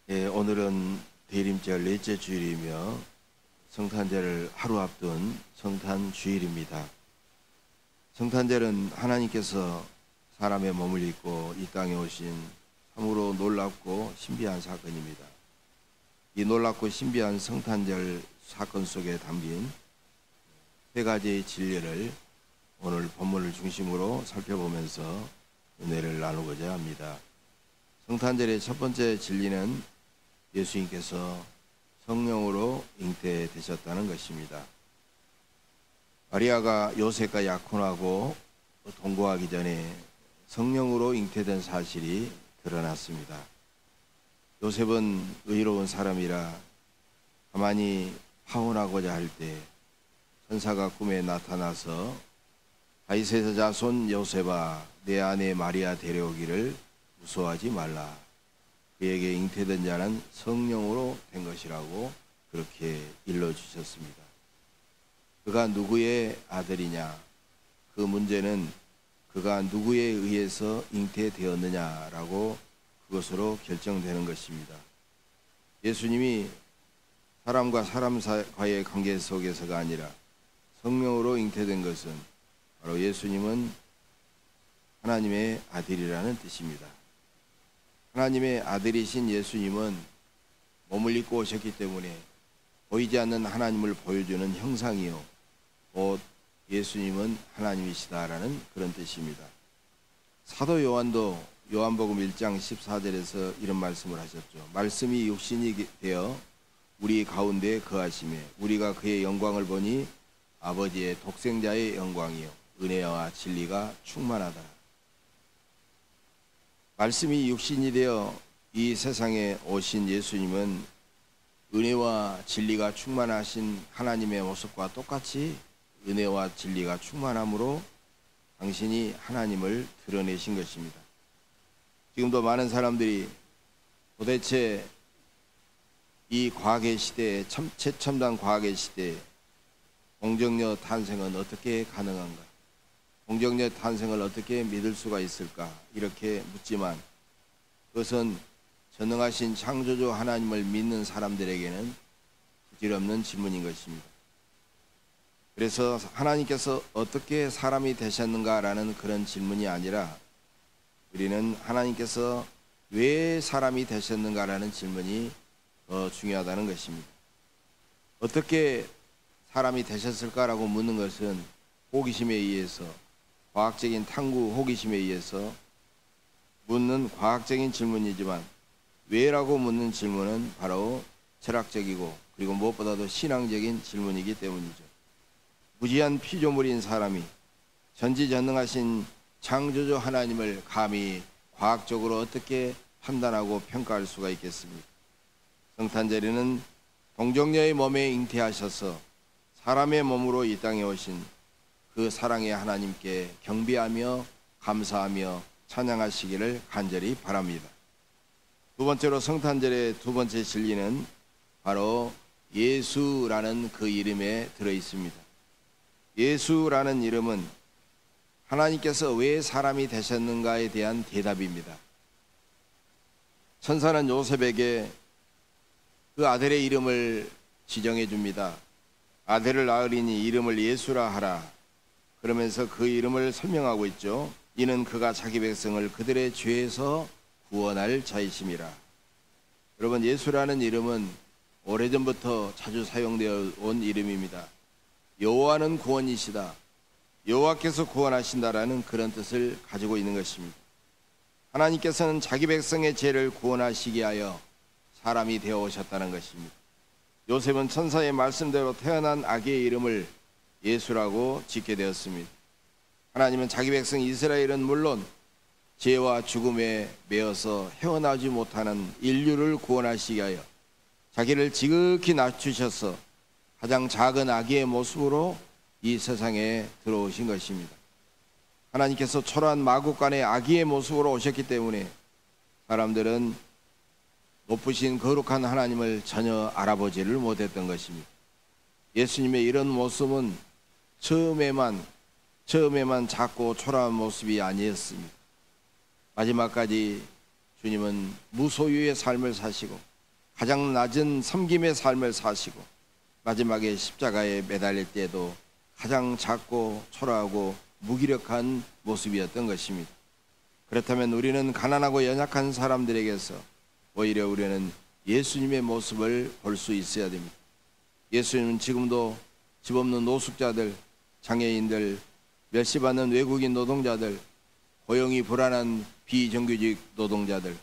오늘은 대림절 넷째 주일이며 성탄절을 하루 앞둔 성탄주일입니다. 성탄절은 하나님께서 사람의 몸을 입고 이 땅에 오신 참으로 놀랍고 신비한 사건입니다. 이 놀랍고 신비한 성탄절 사건 속에 담긴 세 가지의 진리를 오늘 본문을 중심으로 살펴보면서 은혜를 나누고자 합니다. 성탄절의 첫 번째 진리는 예수님께서 성령으로 잉태되셨다는 것입니다. 마리아가 요셉과 약혼하고 동거하기 전에 성령으로 잉태된 사실이 드러났습니다. 요셉은 의로운 사람이라 가만히 파혼하고자 할 때 천사가 꿈에 나타나서 다윗의 자손 요셉아 내 아내 마리아 데려오기를 무서워하지 말라. 그에게 잉태된 자는 성령으로 된 것이라고 그렇게 일러주셨습니다. 그가 누구의 아들이냐? 그 문제는 그가 누구에 의해서 잉태되었느냐라고 그것으로 결정되는 것입니다. 예수님이 사람과 사람 사이의 관계 속에서가 아니라 성령으로 잉태된 것은 바로 예수님은 하나님의 아들이라는 뜻입니다. 하나님의 아들이신 예수님은 몸을 입고 오셨기 때문에 보이지 않는 하나님을 보여주는 형상이요 곧 예수님은 하나님이시다라는 그런 뜻입니다. 사도 요한도 요한복음 1장 14절에서 이런 말씀을 하셨죠. 말씀이 육신이 되어 우리 가운데 거하시매 우리가 그의 영광을 보니 아버지의 독생자의 영광이요 은혜와 진리가 충만하다. 말씀이 육신이 되어 이 세상에 오신 예수님은 은혜와 진리가 충만하신 하나님의 모습과 똑같이 은혜와 진리가 충만함으로 당신이 하나님을 드러내신 것입니다. 지금도 많은 사람들이 도대체 이 과학의 시대에 최첨단 과학의 시대에 동정녀 탄생은 어떻게 가능한가? 동정녀 탄생을 어떻게 믿을 수가 있을까? 이렇게 묻지만 그것은 전능하신 창조주 하나님을 믿는 사람들에게는 부질없는 질문인 것입니다. 그래서 하나님께서 어떻게 사람이 되셨는가라는 그런 질문이 아니라 우리는 하나님께서 왜 사람이 되셨는가라는 질문이 더 중요하다는 것입니다. 어떻게 사람이 되셨을까라고 묻는 것은 호기심에 의해서 과학적인 탐구 호기심에 의해서 묻는 과학적인 질문이지만 왜라고 묻는 질문은 바로 철학적이고 그리고 무엇보다도 신앙적인 질문이기 때문이죠. 무지한 피조물인 사람이 전지전능하신 창조주 하나님을 감히 과학적으로 어떻게 판단하고 평가할 수가 있겠습니까? 성탄절에는 동정녀의 몸에 잉태하셔서 사람의 몸으로 이 땅에 오신 그 사랑의 하나님께 경배하며 감사하며 찬양하시기를 간절히 바랍니다. 두 번째로 성탄절의 두 번째 진리는 바로 예수라는 그 이름에 들어 있습니다. 예수라는 이름은 하나님께서 왜 사람이 되셨는가에 대한 대답입니다. 천사는 요셉에게 그 아들의 이름을 지정해 줍니다. 아들을 낳으리니 이름을 예수라 하라. 그러면서 그 이름을 설명하고 있죠. 이는 그가 자기 백성을 그들의 죄에서 구원할 자이심이라. 여러분, 예수라는 이름은 오래전부터 자주 사용되어 온 이름입니다. 여호와는 구원이시다. 여호와께서 구원하신다라는 그런 뜻을 가지고 있는 것입니다. 하나님께서는 자기 백성의 죄를 구원하시기 위하여 사람이 되어 오셨다는 것입니다. 요셉은 천사의 말씀대로 태어난 아기의 이름을 예수라고 짓게 되었습니다. 하나님은 자기 백성 이스라엘은 물론 죄와 죽음에 매어서 헤어나오지 못하는 인류를 구원하시기 위하여 자기를 지극히 낮추셔서 가장 작은 아기의 모습으로 이 세상에 들어오신 것입니다. 하나님께서 초라한 마구간의 아기의 모습으로 오셨기 때문에 사람들은 높으신 거룩한 하나님을 전혀 알아보지를 못했던 것입니다. 예수님의 이런 모습은 처음에만 작고 초라한 모습이 아니었습니다. 마지막까지 주님은 무소유의 삶을 사시고 가장 낮은 섬김의 삶을 사시고 마지막에 십자가에 매달릴 때에도 가장 작고 초라하고 무기력한 모습이었던 것입니다. 그렇다면 우리는 가난하고 연약한 사람들에게서 오히려 우리는 예수님의 모습을 볼 수 있어야 됩니다. 예수님은 지금도 집 없는 노숙자들, 장애인들, 멸시받는 외국인 노동자들, 고용이 불안한 비정규직 노동자들,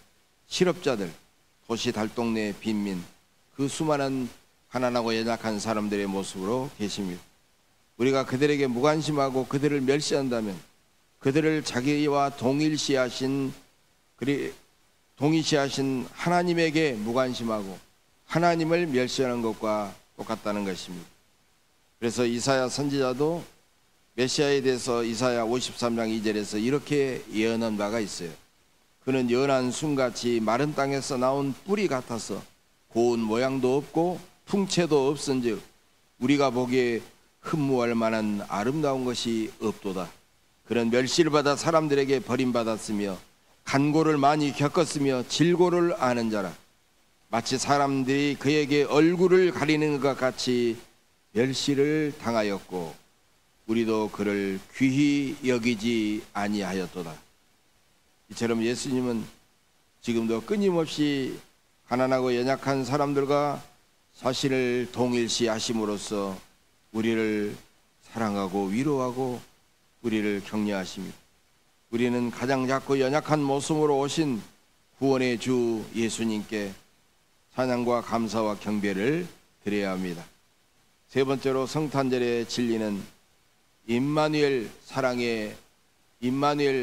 실업자들, 도시 달동네 빈민, 그 수많은 가난하고 연약한 사람들의 모습으로 계십니다. 우리가 그들에게 무관심하고 그들을 멸시한다면 그들을 자기와 동일시하신 하나님에게 무관심하고 하나님을 멸시하는 것과 똑같다는 것입니다. 그래서 이사야 선지자도 메시아에 대해서 이사야 53장 2절에서 이렇게 예언한 바가 있어요. 그는 연한 순같이 마른 땅에서 나온 뿌리 같아서 고운 모양도 없고 풍채도 없은즉 우리가 보기에 흠모할 만한 아름다운 것이 없도다. 그는 멸시를 받아 사람들에게 버림받았으며 간고를 많이 겪었으며 질고를 아는 자라. 마치 사람들이 그에게 얼굴을 가리는 것 같이 멸시를 당하였고 우리도 그를 귀히 여기지 아니하였도다. 이처럼 예수님은 지금도 끊임없이 가난하고 연약한 사람들과 자신을 동일시하심으로써 우리를 사랑하고 위로하고 우리를 격려하십니다. 우리는 가장 작고 연약한 모습으로 오신 구원의 주 예수님께 찬양과 감사와 경배를 드려야 합니다. 세 번째로 성탄절의 진리는 임마누엘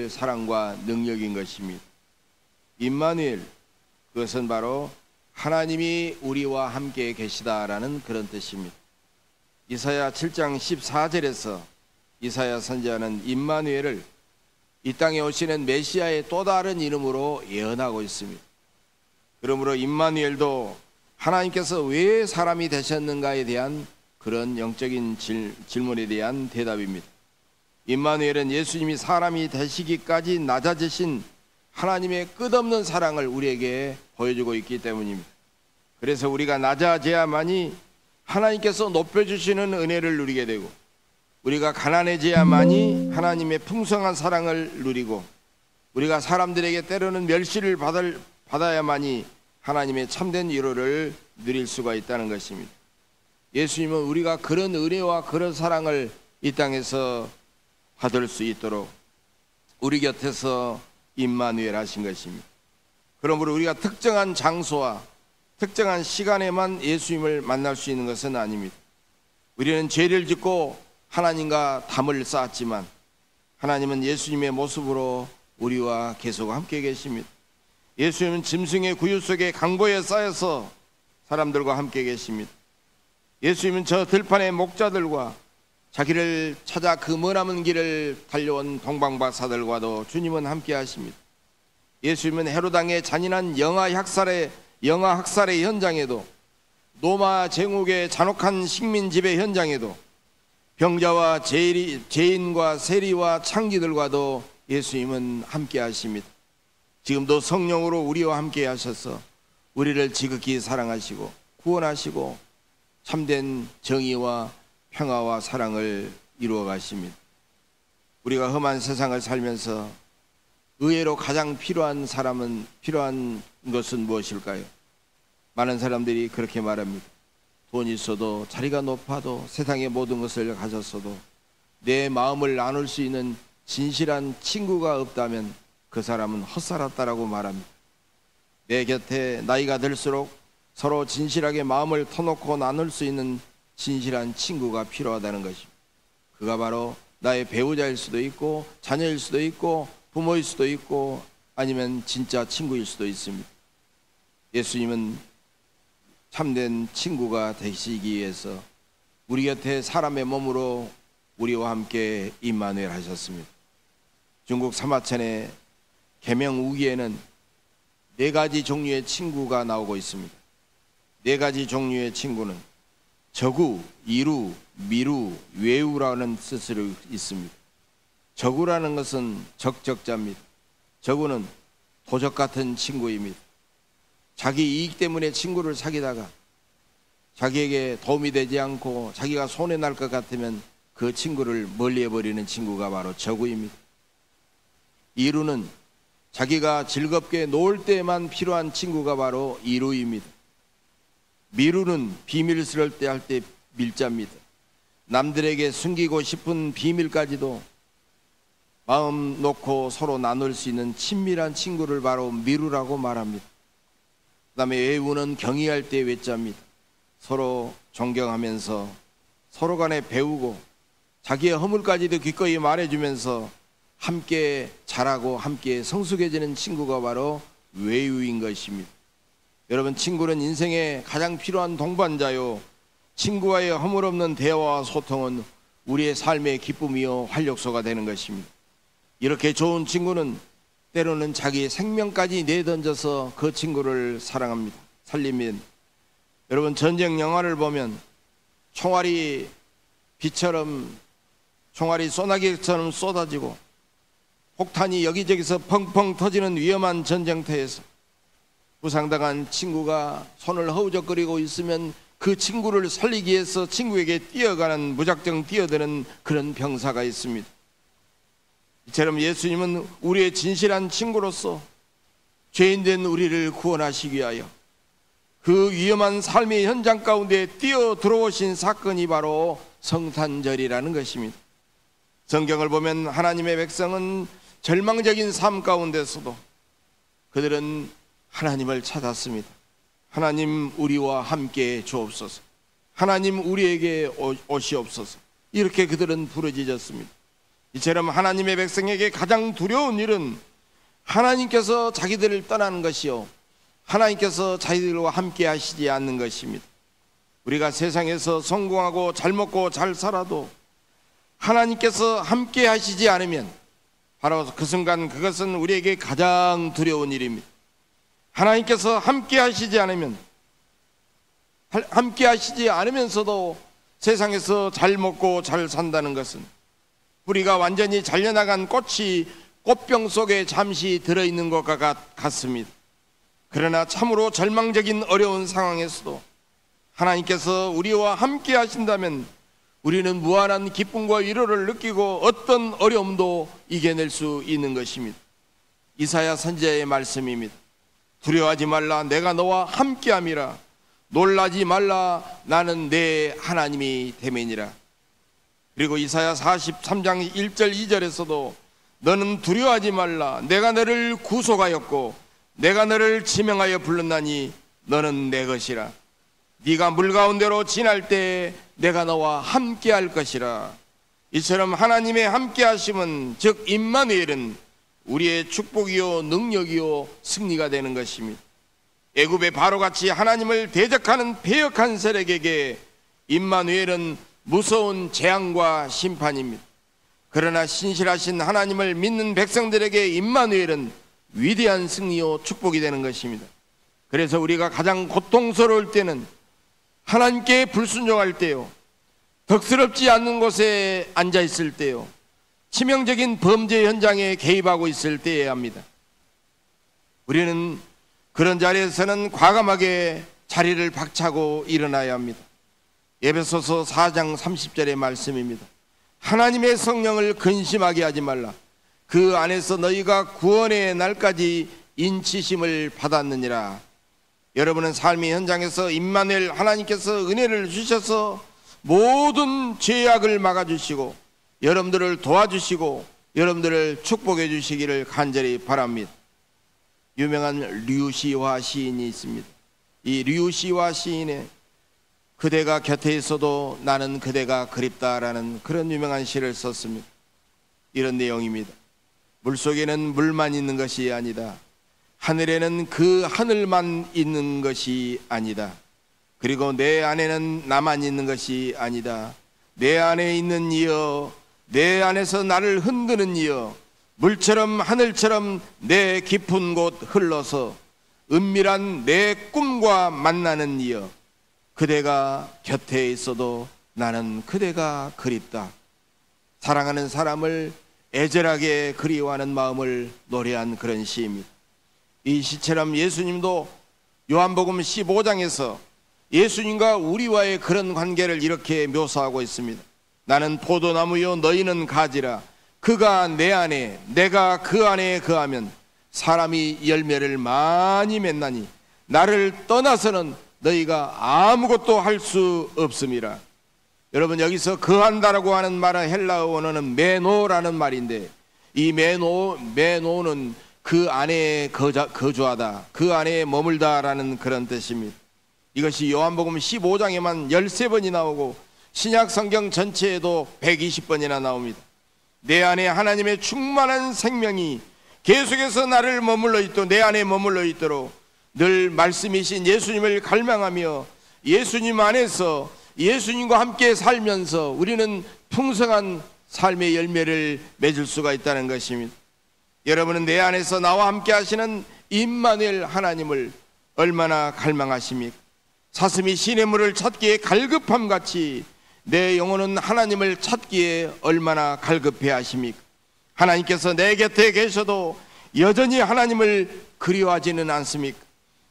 사랑과 능력인 것입니다. 임마누엘, 그것은 바로 하나님이 우리와 함께 계시다라는 그런 뜻입니다. 이사야 7장 14절에서 이사야 선지자는 임마누엘을 이 땅에 오시는 메시아의 또 다른 이름으로 예언하고 있습니다. 그러므로 임마누엘도 하나님께서 왜 사람이 되셨는가에 대한 그런 영적인 질문에 대한 대답입니다. 임마누엘은 예수님이 사람이 되시기까지 낮아지신 하나님의 끝없는 사랑을 우리에게 보여주고 있기 때문입니다. 그래서 우리가 낮아져야만이 하나님께서 높여주시는 은혜를 누리게 되고 우리가 가난해져야만이 하나님의 풍성한 사랑을 누리고 우리가 사람들에게 때로는 멸시를 받아야만이 하나님의 참된 위로를 누릴 수가 있다는 것입니다. 예수님은 우리가 그런 은혜와 그런 사랑을 이 땅에서 받을 수 있도록 우리 곁에서 임마누엘 하신 것입니다. 그러므로 우리가 특정한 장소와 특정한 시간에만 예수님을 만날 수 있는 것은 아닙니다. 우리는 죄를 짓고 하나님과 담을 쌓았지만 하나님은 예수님의 모습으로 우리와 계속 함께 계십니다. 예수님은 짐승의 구유 속에 강보에 쌓여서 사람들과 함께 계십니다. 예수님은 저 들판의 목자들과 자기를 찾아 그 머나먼 길을 달려온 동방박사들과도 주님은 함께 하십니다. 예수님은 헤롯 왕의 잔인한 영아 학살의 현장에도 노마 제국의 잔혹한 식민 지배 현장에도 병자와 죄인과 세리와 창기들과도 예수님은 함께 하십니다. 지금도 성령으로 우리와 함께 하셔서 우리를 지극히 사랑하시고 구원하시고 참된 정의와 평화와 사랑을 이루어 가십니다. 우리가 험한 세상을 살면서 의외로 가장 필요한 것은 무엇일까요? 많은 사람들이 그렇게 말합니다. 돈이 있어도 자리가 높아도 세상의 모든 것을 가졌어도 내 마음을 나눌 수 있는 진실한 친구가 없다면 그 사람은 헛살았다라고 말합니다. 내 곁에 나이가 들수록 서로 진실하게 마음을 터놓고 나눌 수 있는 진실한 친구가 필요하다는 것입니다. 그가 바로 나의 배우자일 수도 있고 자녀일 수도 있고 부모일 수도 있고 아니면 진짜 친구일 수도 있습니다. 예수님은 참된 친구가 되시기 위해서 우리 곁에 사람의 몸으로 우리와 함께 임마누엘 하셨습니다. 중국 사마천의 계명우기에는 4가지 종류의 친구가 나오고 있습니다. 4가지 종류의 친구는 적우, 이루, 미루, 외우라는 뜻으로 있습니다. 적우라는 것은 적적자입니다. 적우는 도적 같은 친구입니다. 자기 이익 때문에 친구를 사귀다가 자기에게 도움이 되지 않고 자기가 손해날 것 같으면 그 친구를 멀리해버리는 친구가 바로 저구입니다. 이루는 자기가 즐겁게 놀 때만 필요한 친구가 바로 이루입니다. 미루는 비밀스러울 때 할 때 밀자입니다. 남들에게 숨기고 싶은 비밀까지도 마음 놓고 서로 나눌 수 있는 친밀한 친구를 바로 미루라고 말합니다. 그 다음에 외우는 경의할 때 외자입니다. 서로 존경하면서 서로 간에 배우고 자기의 허물까지도 기꺼이 말해주면서 함께 자라고 함께 성숙해지는 친구가 바로 외유인 것입니다. 여러분, 친구는 인생에 가장 필요한 동반자요, 친구와의 허물없는 대화와 소통은 우리의 삶의 기쁨이요 활력소가 되는 것입니다. 이렇게 좋은 친구는 때로는 자기 생명까지 내던져서 그 친구를 사랑합니다. 살리면, 여러분, 전쟁 영화를 보면 총알이 비처럼, 총알이 소나기처럼 쏟아지고 폭탄이 여기저기서 펑펑 터지는 위험한 전쟁터에서 부상당한 친구가 손을 허우적거리고 있으면 그 친구를 살리기 위해서 친구에게 뛰어가는, 무작정 뛰어드는 그런 병사가 있습니다. 이처럼 예수님은 우리의 진실한 친구로서 죄인된 우리를 구원하시기 위하여 그 위험한 삶의 현장 가운데 뛰어 들어오신 사건이 바로 성탄절이라는 것입니다. 성경을 보면 하나님의 백성은 절망적인 삶 가운데서도 그들은 하나님을 찾았습니다. 하나님, 우리와 함께 주옵소서. 하나님, 우리에게 오시옵소서. 이렇게 그들은 부르짖었습니다. 이처럼 하나님의 백성에게 가장 두려운 일은 하나님께서 자기들을 떠나는 것이요, 하나님께서 자기들과 함께 하시지 않는 것입니다. 우리가 세상에서 성공하고 잘 먹고 잘 살아도 하나님께서 함께 하시지 않으면 바로 그 순간 그것은 우리에게 가장 두려운 일입니다. 하나님께서 함께 하시지 않으면, 함께 하시지 않으면서도 세상에서 잘 먹고 잘 산다는 것은 뿌리가 완전히 잘려나간 꽃이 꽃병 속에 잠시 들어있는 것과 같습니다. 그러나 참으로 절망적인 어려운 상황에서도 하나님께서 우리와 함께 하신다면 우리는 무한한 기쁨과 위로를 느끼고 어떤 어려움도 이겨낼 수 있는 것입니다. 이사야 선지자의 말씀입니다. 두려워하지 말라, 내가 너와 함께함이라. 놀라지 말라, 나는 내 하나님이 됨이니라. 그리고 이사야 43장 1절 2절에서도 너는 두려워하지 말라, 내가 너를 구속하였고 내가 너를 지명하여 불렀나니 너는 내 것이라. 네가 물 가운데로 지날 때 내가 너와 함께할 것이라. 이처럼 하나님의 함께하심은, 즉 임마누엘은 우리의 축복이요 능력이요 승리가 되는 것입니다. 애굽의 바로같이 하나님을 대적하는 패역한 세력에게 임마누엘은 무서운 재앙과 심판입니다. 그러나 신실하신 하나님을 믿는 백성들에게 임마누엘은 위대한 승리요 축복이 되는 것입니다. 그래서 우리가 가장 고통스러울 때는 하나님께 불순종할 때요, 덕스럽지 않는 곳에 앉아 있을 때요, 치명적인 범죄 현장에 개입하고 있을 때여야 합니다. 우리는 그런 자리에서는 과감하게 자리를 박차고 일어나야 합니다. 에베소서 4장 30절의 말씀입니다. 하나님의 성령을 근심하게 하지 말라. 그 안에서 너희가 구원의 날까지 인치심을 받았느니라. 여러분은 삶의 현장에서 임마누엘 하나님께서 은혜를 주셔서 모든 죄악을 막아주시고 여러분들을 도와주시고 여러분들을 축복해 주시기를 간절히 바랍니다. 유명한 류시화 시인이 있습니다. 이 류시화 시인의 그대가 곁에 있어도 나는 그대가 그립다라는 그런 유명한 시를 썼습니다. 이런 내용입니다. 물속에는 물만 있는 것이 아니다. 하늘에는 그 하늘만 있는 것이 아니다. 그리고 내 안에는 나만 있는 것이 아니다. 내 안에 있는 이여, 내 안에서 나를 흔드는 이여, 물처럼 하늘처럼 내 깊은 곳 흘러서 은밀한 내 꿈과 만나는 이여, 그대가 곁에 있어도 나는 그대가 그립다. 사랑하는 사람을 애절하게 그리워하는 마음을 노래한 그런 시입니다. 이 시처럼 예수님도 요한복음 15장에서 예수님과 우리와의 그런 관계를 이렇게 묘사하고 있습니다. 나는 포도나무요 너희는 가지라. 그가 내 안에 내가 그 안에 거하면 사람이 열매를 많이 맺나니 나를 떠나서는 너희가 아무것도 할 수 없음이라. 여러분, 여기서 거한다라고 하는 말은 헬라어 원어는 메노라는 말인데, 이 메노는 그 안에 거주하다, 그 안에 머물다라는 그런 뜻입니다. 이것이 요한복음 15장에만 13번이 나오고 신약 성경 전체에도 120번이나 나옵니다. 내 안에 하나님의 충만한 생명이 계속해서 나를 머물러 있도록, 내 안에 머물러 있도록 늘 말씀이신 예수님을 갈망하며 예수님 안에서 예수님과 함께 살면서 우리는 풍성한 삶의 열매를 맺을 수가 있다는 것입니다. 여러분은 내 안에서 나와 함께 하시는 임마누엘 하나님을 얼마나 갈망하십니까? 사슴이 시냇물을 찾기에 갈급함같이 내 영혼은 하나님을 찾기에 얼마나 갈급해 하십니까? 하나님께서 내 곁에 계셔도 여전히 하나님을 그리워하지는 않습니까?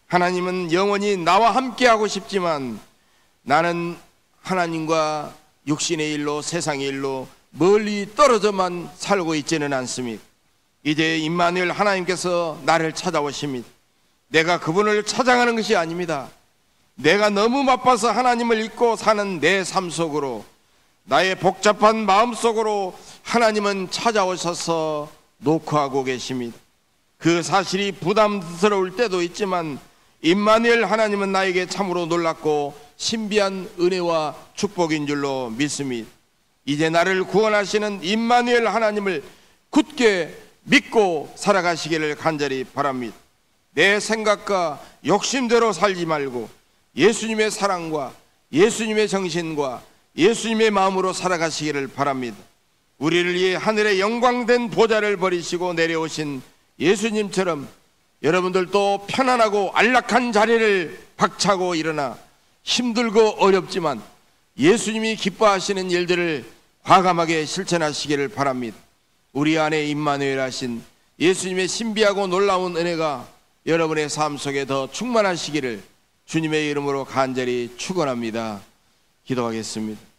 하나님은 영원히 나와 함께 하고 싶지만 나는 하나님과 육신의 일로, 세상의 일로 멀리 떨어져만 살고 있지는 않습니까? 이제 임마누엘 하나님께서 나를 찾아오십니다. 내가 그분을 찾아가는 것이 아닙니다. 내가 너무 바빠서 하나님을 잊고 사는 내 삶 속으로, 나의 복잡한 마음 속으로 하나님은 찾아오셔서 녹화하고 계십니다. 그 사실이 부담스러울 때도 있지만 임마누엘 하나님은 나에게 참으로 놀랍고 신비한 은혜와 축복인 줄로 믿습니다. 이제 나를 구원하시는 임마누엘 하나님을 굳게 믿고 살아가시기를 간절히 바랍니다. 내 생각과 욕심대로 살지 말고 예수님의 사랑과 예수님의 정신과 예수님의 마음으로 살아가시기를 바랍니다. 우리를 위해 하늘의 영광된 보좌를 버리시고 내려오신 예수님처럼 여러분들도 편안하고 안락한 자리를 박차고 일어나 힘들고 어렵지만 예수님이 기뻐하시는 일들을 과감하게 실천하시기를 바랍니다. 우리 안에 임마누엘 하신 예수님의 신비하고 놀라운 은혜가 여러분의 삶 속에 더 충만하시기를 주님의 이름으로 간절히 축원합니다. 기도하겠습니다.